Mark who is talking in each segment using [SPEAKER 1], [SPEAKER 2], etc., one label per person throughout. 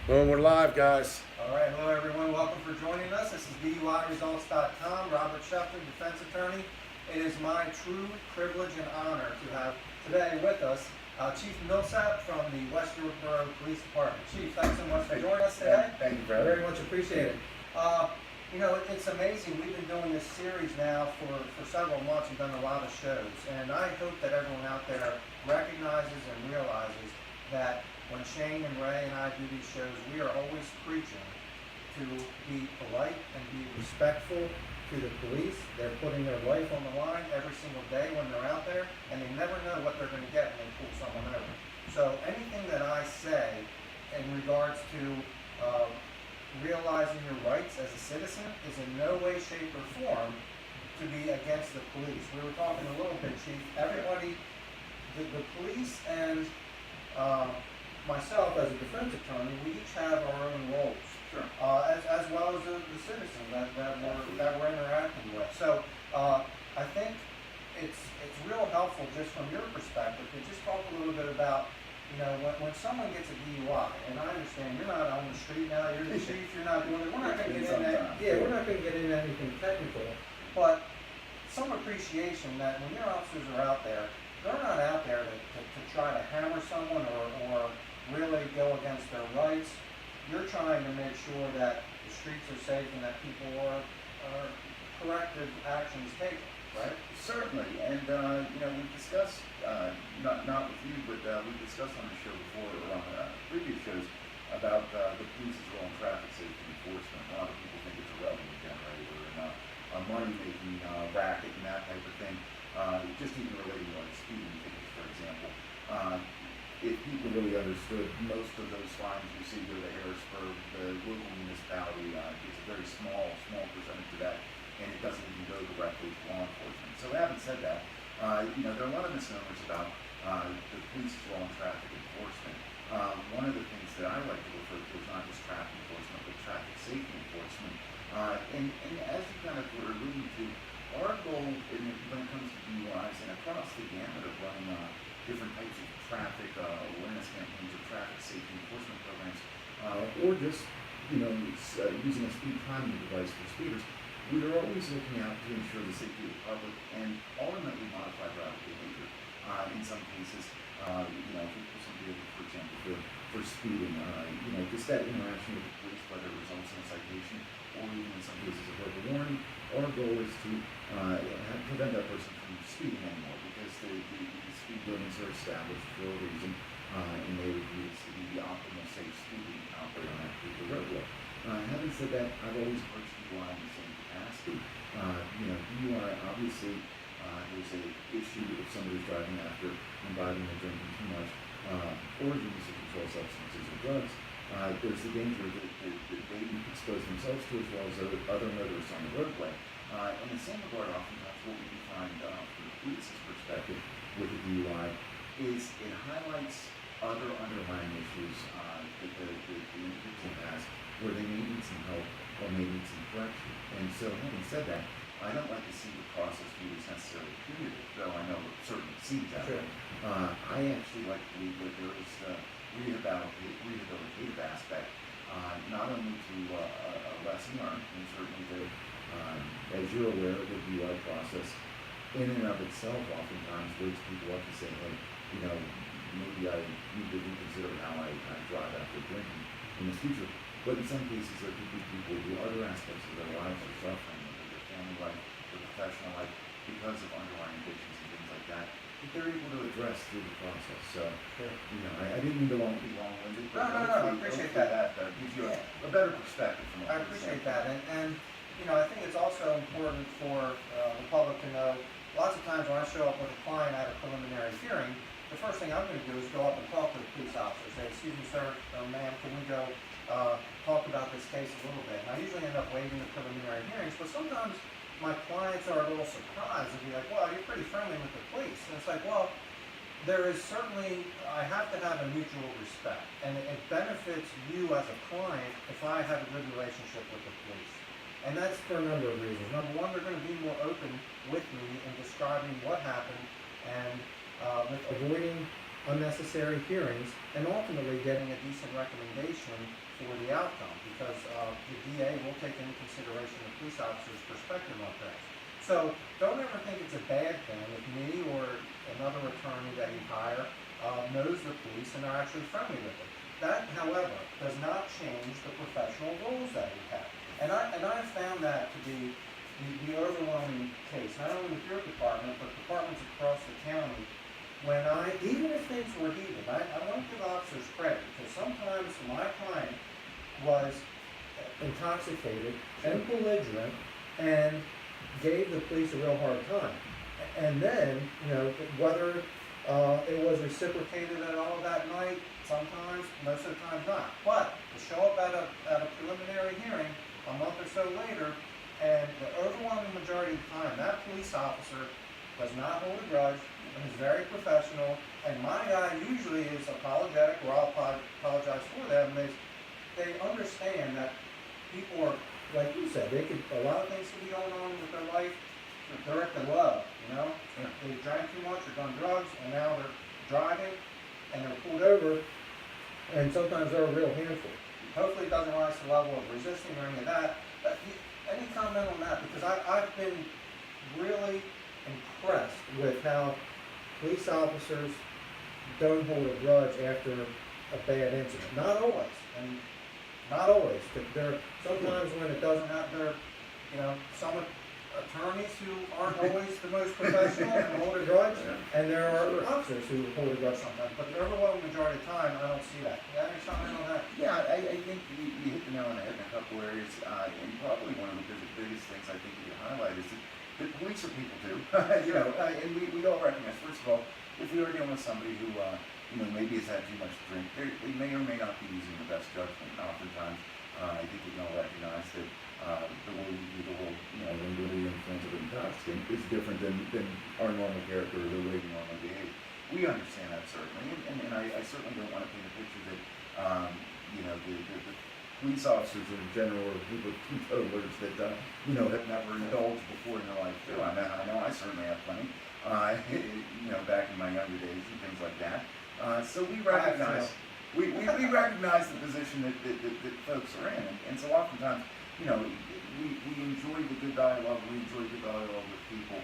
[SPEAKER 1] Well, we're live, guys.
[SPEAKER 2] All right, hello everyone. Welcome for joining us. This is DUIResults.com. Robert Shefton, defense attorney. It is my true privilege and honor to have today with us Chief Millsap from the West Yorkboro Police Department. Chief, thanks so much for joining us today.
[SPEAKER 3] Thank you, brother.
[SPEAKER 2] Very much appreciated. It's amazing. We've been doing this series now for several months. We've done a lot of shows, and I hope that everyone out there recognizes and realizes that when Shane and Ray and I do these shows, we are always preaching to be polite and be respectful to the police. They're putting their life on the line every single day when they're out there, and they never know what they're going to get when they pull someone over. So anything that I say in regards to realizing your rights as a citizen is in no way, shape, or form to be against the police. We were talking a little bit, Chief. Everybody, the police and myself as a defense attorney, we each have our own roles,
[SPEAKER 3] Sure.
[SPEAKER 2] as well as the citizen that we're interacting with. So I think it's real helpful just from your perspective to just talk a little bit about, when someone gets a DUI, and I understand you're not on the street now, you're the chief, you're not doing it. We're not going to get into that. Yeah, we're not going to get into anything technical, but some appreciation that when your officers are out there, they're not out there to try to hammer someone or really go against their rights. You're trying to make sure that the streets are safe and that people are corrective actions taken, right?
[SPEAKER 3] Certainly, and we discussed not with you, but we discussed on the show before or on previous shows about the police's role in traffic safety enforcement. A lot of people think it's a revenue generator and a money-making racket and that type of thing. Just even relating to like speeding tickets, for example. If people really understood, most of those fines you see go to Harrisburg, the local municipality gets a very small percentage of that, and it doesn't even go directly to law enforcement. So having said that, there are a lot of misnomers about the police's role in traffic enforcement. One of the things that I like to refer to is not just traffic enforcement, but traffic safety enforcement. And as you kind of were alluding to, our goal when it comes to DUIs and across the gamut of running different types of traffic awareness campaigns or traffic safety enforcement programs, or just using a speed timing device for speeders, we are always looking out to ensure the safety of the public and ultimately modify route behavior. In some cases, if we pull some vehicle, for example, for speeding, just that interaction with the police, whether it results in a citation or even in some cases a verbal warning, our goal is to prevent that person from speeding anymore because the speed limits are established for a reason, and they would be the optimal safe speed we can operate on that particular roadway. Having said that, I've always approached DUI in the same capacity. DUI obviously is an issue if somebody's driving after imbibing or drinking too much, or the use of controlled substances or drugs. There's the danger that they expose themselves to as well as other motorists on the roadway. In the same regard, oftentimes what we find from the police's perspective with the DUI is it highlights other underlying issues that the individual has where they may need some help or may need some correction. And so having said that, I don't like to see the process viewed as necessarily punitive, though I know it certainly seems that way. I actually like to believe that there is a rehabilitative aspect, not only to a lesson learned, and certainly to, as you're aware, the DUI process in and of itself oftentimes wakes people up to say, hey, maybe I need to reconsider how I drive after drinking in the future. But in some cases, there could be people who other aspects of their lives are suffering, whether their family life, their professional life, because of underlying addictions and things like that they're able to address through the process. So, I didn't mean to be long-winded.
[SPEAKER 2] No, I appreciate that.
[SPEAKER 3] That gives you a better perspective from what
[SPEAKER 2] I appreciate that, and I think it's also important for the public to know. Lots of times when I show up with a client at a preliminary hearing, the first thing I'm going to do is go up and talk to the police officer. Say, excuse me, sir, or ma'am, can we go talk about this case a little bit? And I usually end up waiving the preliminary hearings, but sometimes my clients are a little surprised and be like, well, you're pretty friendly with the police. And it's like, well, there is certainly, I have to have a mutual respect. And it benefits you as a client if I have a good relationship with the police. And that's for a number of reasons. Number one, they're going to be more open with me in describing what happened and with avoiding unnecessary hearings, and ultimately getting a decent recommendation for the outcome, because the DA will take into consideration the police officer's perspective on things. So don't ever think it's a bad thing if me or another attorney that you hire knows the police and are actually friendly with it. That, however, does not change the professional rules that we have. And I have found that to be the overwhelming case, not only with your department, but departments across the county. Even if things were heated, I want to give officers credit, because sometimes my client was intoxicated and belligerent and gave the police a real hard time. And then, whether it was reciprocated at all that night, sometimes, most of the time not. But to show up at a preliminary hearing a month or so later, and the overwhelming majority of the time, that police officer does not hold a grudge and is very professional. And my guy usually is apologetic, or I'll apologize for them. They understand that people are, like you said, a lot of things can be going on with their life. They're at the low, They drank too much or done drugs, and now they're driving, and they're pulled over, and sometimes they're a real handful. Hopefully it doesn't rise to the level of resisting or any of that. But any comment on that? Because I've been really impressed with how police officers don't hold a grudge after a bad incident. Not always, and not always. Sometimes when it doesn't happen, some attorneys who aren't always the most professional and hold a grudge, and there are officers who hold a grudge sometimes. But the overwhelming majority of the time, I don't see that. You have any comment on that?
[SPEAKER 3] Yeah, I think you hit the nail on the head in a couple areas, and probably one of the biggest things I think you highlight is that police are people too, and we all recognize, first of all, if we are dealing with somebody who, maybe has had too much to drink, they may or may not be using the best judgment. And oftentimes, I think we can all recognize that the way we view the world, under the influence of an intoxicant is different than our normal character or the way we normally behave. We understand that certainly, and I certainly don't want to paint a picture that, the police officers in general are a group of teetotalers that, have never indulged before in their life too. I know I certainly have plenty, back in my younger days and things like that. So we recognize, we recognize the position that folks are in, and so oftentimes, we enjoy the good dialogue, with people.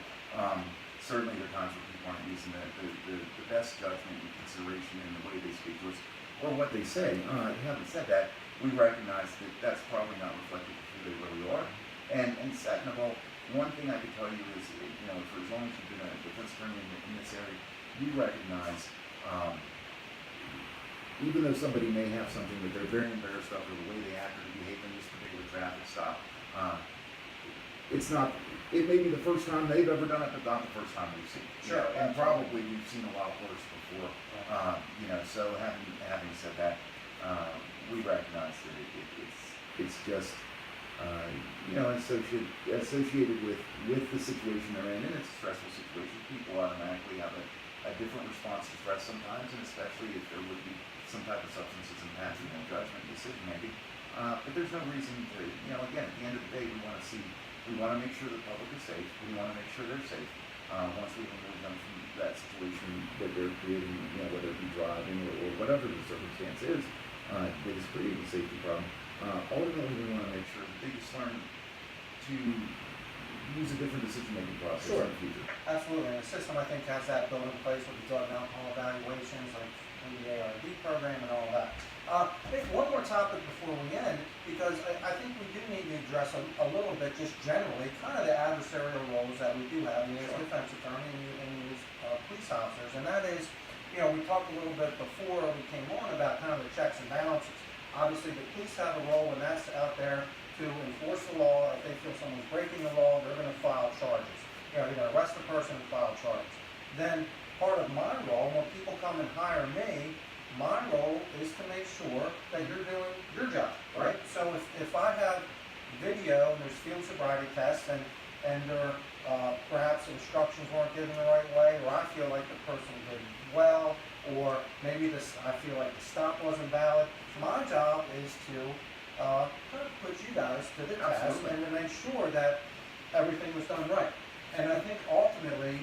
[SPEAKER 3] Certainly there are times where people aren't using the best judgment and consideration in the way they speak to us or what they say. Having said that, we recognize that that's probably not reflective of who they really are. And second of all, one thing I can tell you is, for as long as you've been a defense attorney in this area, we recognize, even though somebody may have something that they're very embarrassed of, or the way they act or behave in this particular traffic stop, it may be the first time they've ever done it, but not the first time we've seen it.
[SPEAKER 2] Sure.
[SPEAKER 3] And probably we've seen a lot worse before. So having said that, we recognize that it's just, associated with the situation they're in, and it's a stressful situation. People automatically have a different response to stress sometimes, and especially if there would be some type of substances impacting their judgment decision making. But there's no reason to, again, at the end of the day, we want to make sure the public is safe. We want to make sure they're safe. Once we remove them from that situation that they're creating, whether it be driving or whatever the circumstance is, that is creating a safety problem. Ultimately, we want to make sure that they just learn to use a different decision-making process in the future.
[SPEAKER 2] Absolutely, and the system, I think, has that built in place with the drug and alcohol evaluations, like the ARD program and all that. I think one more topic before we end, because I think we do need to address a little bit, just generally, kind of the adversarial roles that we do have, as defense attorney and as police officers, and that is, we talked a little bit before we came on about kind of the checks and balances. Obviously, the police have a role when that's out there to enforce the law. If they feel someone's breaking the law, they're going to file charges. They're going to arrest the person and file charges. Then part of my role, when people come and hire me, my role is to make sure that you're doing your job, right? So if I have video and there's field sobriety tests and there perhaps instructions weren't given the right way, or I feel like the person did well, or maybe I feel like the stop wasn't valid, my job is to kind of put you guys to the test and to make sure that everything was done right. And I think ultimately,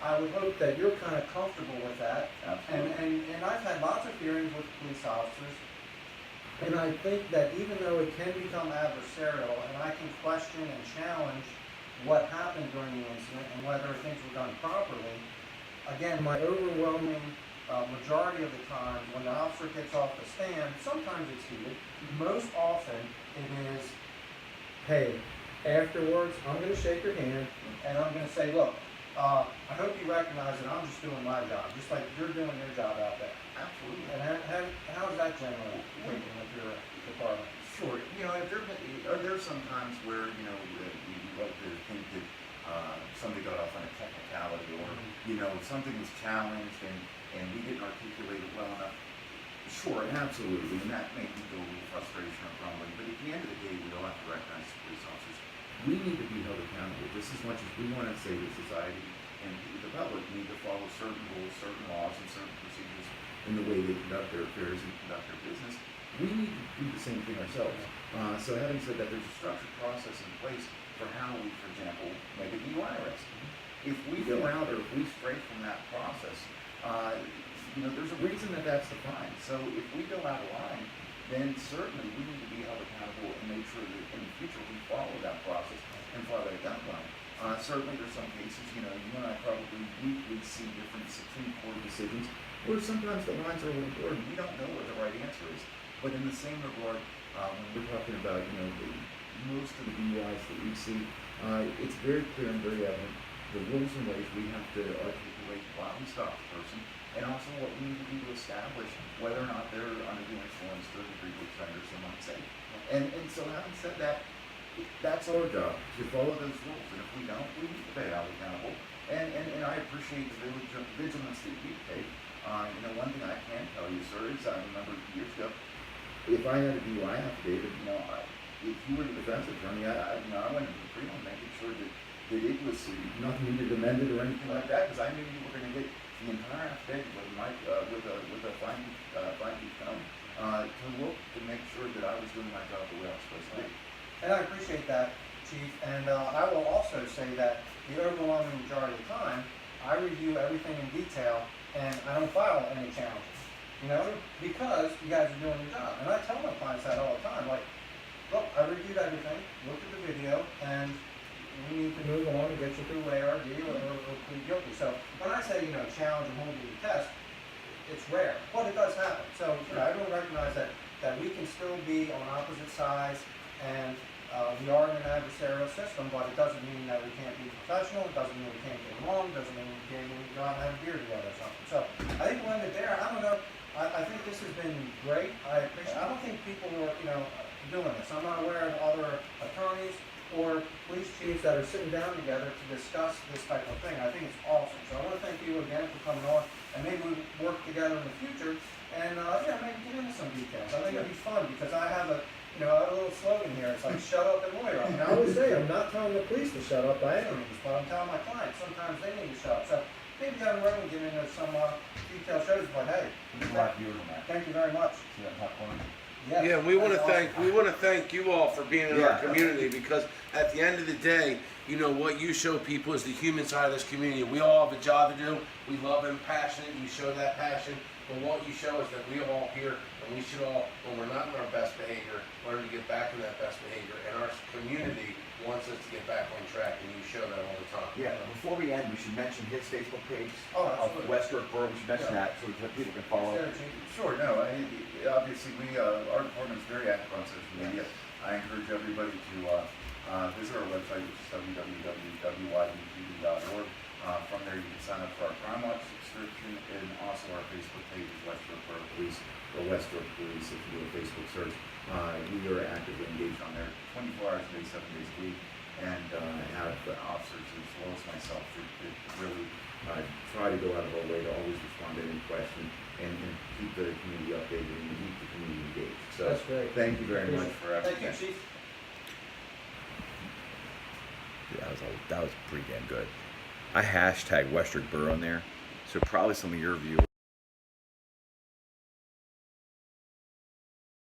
[SPEAKER 2] I would hope that you're kind of comfortable with that.
[SPEAKER 3] Absolutely.
[SPEAKER 2] And I've had lots of hearings with police officers, and I think that even though it can become adversarial, and I can question and challenge what happened during the incident and whether things were done properly, again, my overwhelming majority of the time when the officer gets off the stand, sometimes it's heated, most often it is, hey, afterwards, I'm going to shake your hand and I'm going to say, look, I hope you recognize that I'm just doing my job, just like you're doing your job out there.
[SPEAKER 3] Absolutely.
[SPEAKER 2] And how is that generally taken with your department?
[SPEAKER 3] Sure. You know, are there some times where, you know, we like to think that somebody got off on a technicality or, you know, something was challenged and we didn't articulate it well enough? Sure, absolutely. And that may lead to a little frustration or grumbling. But at the end of the day, we all have to recognize as police officers, we need to be held accountable just as much as we want to save the society and the public need to follow certain rules, certain laws, and certain procedures in the way they conduct their affairs and conduct their business. We need to do the same thing ourselves. So having said that, there's a structured process in place for how we, for example, make a DUI arrest. If we go out or if we stray from that process, you know, there's a reason that that's defined. So if we go out of line, then certainly we need to be held accountable and make sure that in the future we follow that process and follow that guideline. Certainly there's some cases, you know, you and I probably weekly see different Supreme Court decisions where sometimes the lines are a little blurred. We don't know what the right answer is. But in the same regard, when we're talking about, you know, most of the DUIs that we see, it's very clear and very evident the rules and ways we have to articulate why we stop the person, and also what we need to do to establish whether or not they're under the influence, third degree offender, so might say. And so having said that, that's our job, to follow those rules, and if we don't, we need to be held accountable. And I appreciate the vigilance that you take. You know, one thing I can tell you, sir, is I remember years ago, if I had a DUI affidavit, you know, if you were the defense attorney, you know, I went to the prelim making sure that it was nothing needed amended or anything like that, because I knew you were going to get the entire affidavit with a fine tooth comb to look to make sure that I was doing my job the way I was supposed to be.
[SPEAKER 2] And I appreciate that, Chief. And I will also say that the overwhelming majority of the time, I review everything in detail and I don't file any challenges. You know, because you guys are doing your job. And I tell my clients that all the time, like, look, I reviewed everything, looked at the video, and we need to move on and get you through ARD or plead guilty. So when I say, you know, challenge and hold you to test, it's rare, but it does happen. So, you know, everyone recognize that we can still be on opposite sides, and we are in an adversarial system, but it doesn't mean that we can't be professional, it doesn't mean we can't get along, it doesn't mean we can't go out and have a beer together or something. So I think we'll end it there. I don't know. I think this has been great. I appreciate. I don't think people are, you know, doing this. I'm not aware of other attorneys or police chiefs that are sitting down together to discuss this type of thing. I think it's awesome. So I want to thank you again for coming on, and maybe we work together in the future, and yeah, maybe get into some details. I think it'd be fun because I have a little slogan here. It's like shut up and lawyer up. And I always say I'm not telling the police to shut up by any means, but I'm telling my clients sometimes they need to shut up. So maybe down the road we get into some detailed shows, but hey, thank you very much. Yes,
[SPEAKER 1] Yeah, we want to
[SPEAKER 2] that's
[SPEAKER 1] thank you all for being in our community, because at the end of the day, you know, what you show people is the human side of this community. We all have a job to do. We love and passionate. You show that passion. But what you show is that we are all here, and we should all, when we're not in our best behavior, learn to get back in that best behavior. And our community wants us to get back on track, and you show that all the time.
[SPEAKER 4] Yeah, before we end, we should mention his Facebook page
[SPEAKER 2] Oh,
[SPEAKER 4] of
[SPEAKER 2] absolutely.
[SPEAKER 4] West York Borough. We should mention that so that people can follow.
[SPEAKER 2] Sarah, Chief.
[SPEAKER 3] Sure, no, obviously our department is very active on social media. I encourage everybody to visit our website, which is www.wydpd.org. From there, you can sign up for our Crime Watch subscription, and also our Facebook page is West York Borough Police, or West York Police if you do a Facebook search. We are actively engaged on there 24 hours a day, 7 days a week, and have officers as well as myself that really try to go out of our way to always respond to any question and keep the community updated and keep the community engaged. So
[SPEAKER 2] That's great.
[SPEAKER 3] thank you very much for
[SPEAKER 2] Thank you,
[SPEAKER 3] everything.
[SPEAKER 2] Chief.
[SPEAKER 5] That was pretty damn good. I hashtag Western Borough in there, so probably some of your viewers